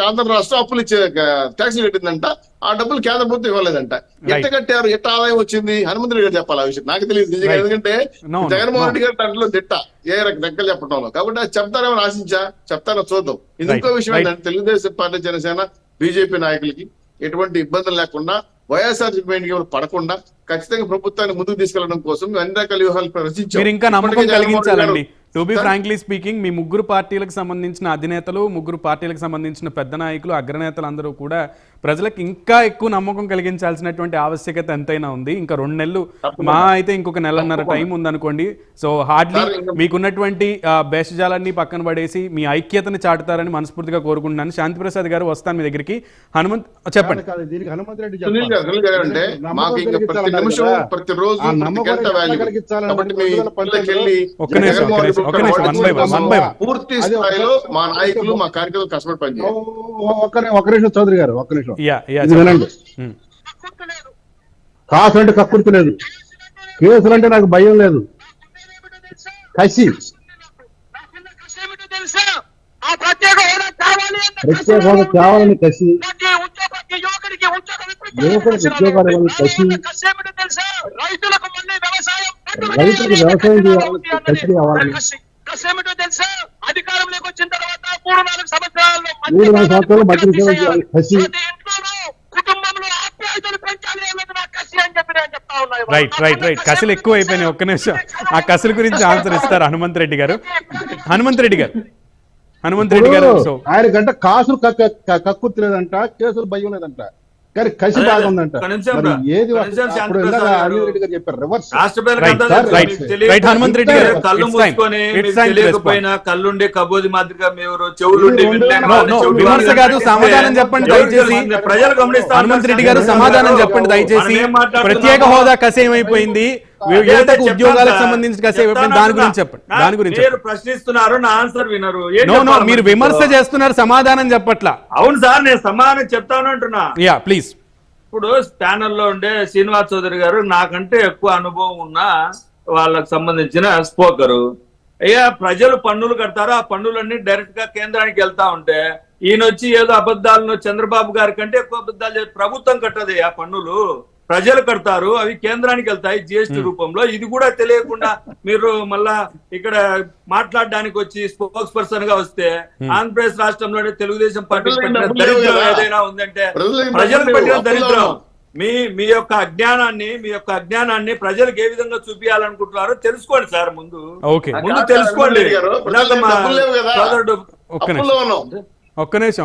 ఆంధ్ర రాష్ట్రం అప్పులు ఇచ్చే ట్యాక్సులు కట్టిందంట. ఆ డబ్బులు కేంద్ర ప్రభుత్వం ఇవ్వలేదంట. ఎంత కట్టారు, ఎట్ట ఆదాయం వచ్చింది, హనుమంతుడి గారు చెప్పాలి ఆ విషయం. నాకు తెలియదు నిజంగా, ఎందుకంటే జగన్మోహన్ రెడ్డి గారి దాంట్లో దిట్ట ఏ లెక్కలు చెప్పడంలో. కాబట్టి అది చెప్తారేమో ఆశించా, చెప్తారో చూద్దాం. ఇది ఇంకో విషయం ఏంటంటే తెలుగుదేశం పార్టీ, జనసేన, బీజేపీ నాయకులకి ఎటువంటి ఇబ్బందులు లేకుండా, వైఎస్ఆర్సీపీ పడకుండా ఖచ్చితంగా ప్రభుత్వాన్ని ముందుకు తీసుకెళ్లడం కోసం అన్ని రకాల వ్యూహాలు రచించారు. ఇంకా నమ్మకం కలిగించాలండి. టు బి ఫ్రాంక్లీ స్పీకింగ్, మీ ముగ్గురు పార్టీలకు సంబంధించిన అధినేతలు, ముగ్గురు పార్టీలకు సంబంధించిన పెద్ద నాయకులు, అగ్రనేతలు అందరూ కూడా ప్రజలకు ఇంకా ఎక్కువ నమ్మకం కలిగించాల్సినటువంటి ఆవశ్యకత ఎంతైనా ఉంది. ఇంకా 2 నెలలు మా అయితే ఇంకొక నెలన్నర టైం ఉందనుకోండి. సో హార్డ్లీ మీకున్నటువంటి భేషజాలన్నీ పక్కన పడేసి మీ ఐక్యతని చాటుతారని మనస్ఫూర్తిగా కోరుకుంటున్నాను. శాంతిప్రసాద్ గారు, వస్తాను మీ దగ్గరికి. హనుమంత్ చెప్పండి. పూర్తి స్థాయిలో మా నాయకులు, మా కార్యకర్తలు కష్టపడి పనిచేయాలి. ఒక నిమిషం చౌదరి గారు, ఒక్క నిమిషం వినండి. కాసు అంటే కక్కుర్తి లేదు, కేసులు అంటే నాకు భయం లేదు. కసి, ప్రత్యేక హోదా కావాలని కసి, యువకులకు ఉద్యోగాలు ఇవ్వాలని కసి, రైతులకు వ్యవసాయం చేయాలని కసి కావాలని, 3-4 సంవత్సరాలు మంత్రి సేవ చేయాలని కసి. రైట్ రైట్ రైట్ కసిలు ఎక్కువ అయిపోయినాయి. ఒక్క నిమిషం, ఆ కసిల గురించి ఆన్సర్ ఇస్తారు హనుమంత్ రెడ్డి గారు. హనుమంత్ రెడ్డి గారు సో ఆయన గంట కాసులు కక్కుర్తి లేదంట, కేసులు భయం లేదంట, కానీ కసి బాగుందంట. ఏది చెప్పారు రివర్స్. హనుమంత్ రెడ్డి గారు కళ్ళు మూసుకొని తెలియకపోయినా కళ్ళుండే కబోది మాదిరిగా మీరు చెవులుండే విమర్శ కాదు, సమాధానం చెప్పండి దయచేసి. ప్రజలు గమనిస్తారు. హనుమంత్ రెడ్డి గారు సమాధానం చెప్పండి దయచేసి. ప్రత్యేక హోదా కసేమైపోయింది, యువతకు ఉద్యోగాలకు సంబంధించి కసేమైపోయింది, దాని గురించి చెప్పండి. దాని గురించి మీరు ప్రశ్నిస్తున్నారు, నా ఆన్సర్ వినరు. మీరు విమర్శ చేస్తున్నారు, సమాధానం చెప్పట్లా. అవును సార్, నేను సమాధానం చెప్తాను అంటున్నా. Yeah please. ఇప్పుడు ప్యానెల్లో ఉండే శ్రీనివాస్ చౌదరి గారు నాకంటే ఎక్కువ అనుభవం ఉన్న వాళ్ళకు సంబంధించిన స్పోకరు. అయ్యా, ప్రజలు పన్నులు కడతారు, ఆ పన్నులన్నీ డైరెక్ట్ గా కేంద్రానికి వెళ్తా ఉంటే ఈయన వచ్చి ఏదో అబద్ధాలను చంద్రబాబు గారి కంటే ఎక్కువ అబద్ధాలు ప్రభుత్వం కట్టదు. ఆ పన్నులు ప్రజలు కడతారు, అవి కేంద్రానికి వెళ్తాయి జీఎస్టీ రూపంలో. ఇది కూడా తెలియకుండా మీరు మళ్ళా ఇక్కడ మాట్లాడడానికి వచ్చి స్పోక్స్ పర్సన్ గా వస్తే, ఆంధ్రప్రదేశ్ రాష్ట్రంలోనే తెలుగుదేశం పార్టీ పెట్టిన దరిద్రం ఏదైనా ఉందంటే ప్రజలకు పెట్టిన దరిద్రం. మీ యొక్క అజ్ఞానాన్ని ప్రజలకు ఏ విధంగా చూపించాలనుకుంటున్నారో తెలుసుకోండి సార్. ముందు తెలుసుకోండి. ఒక్క నిమిషం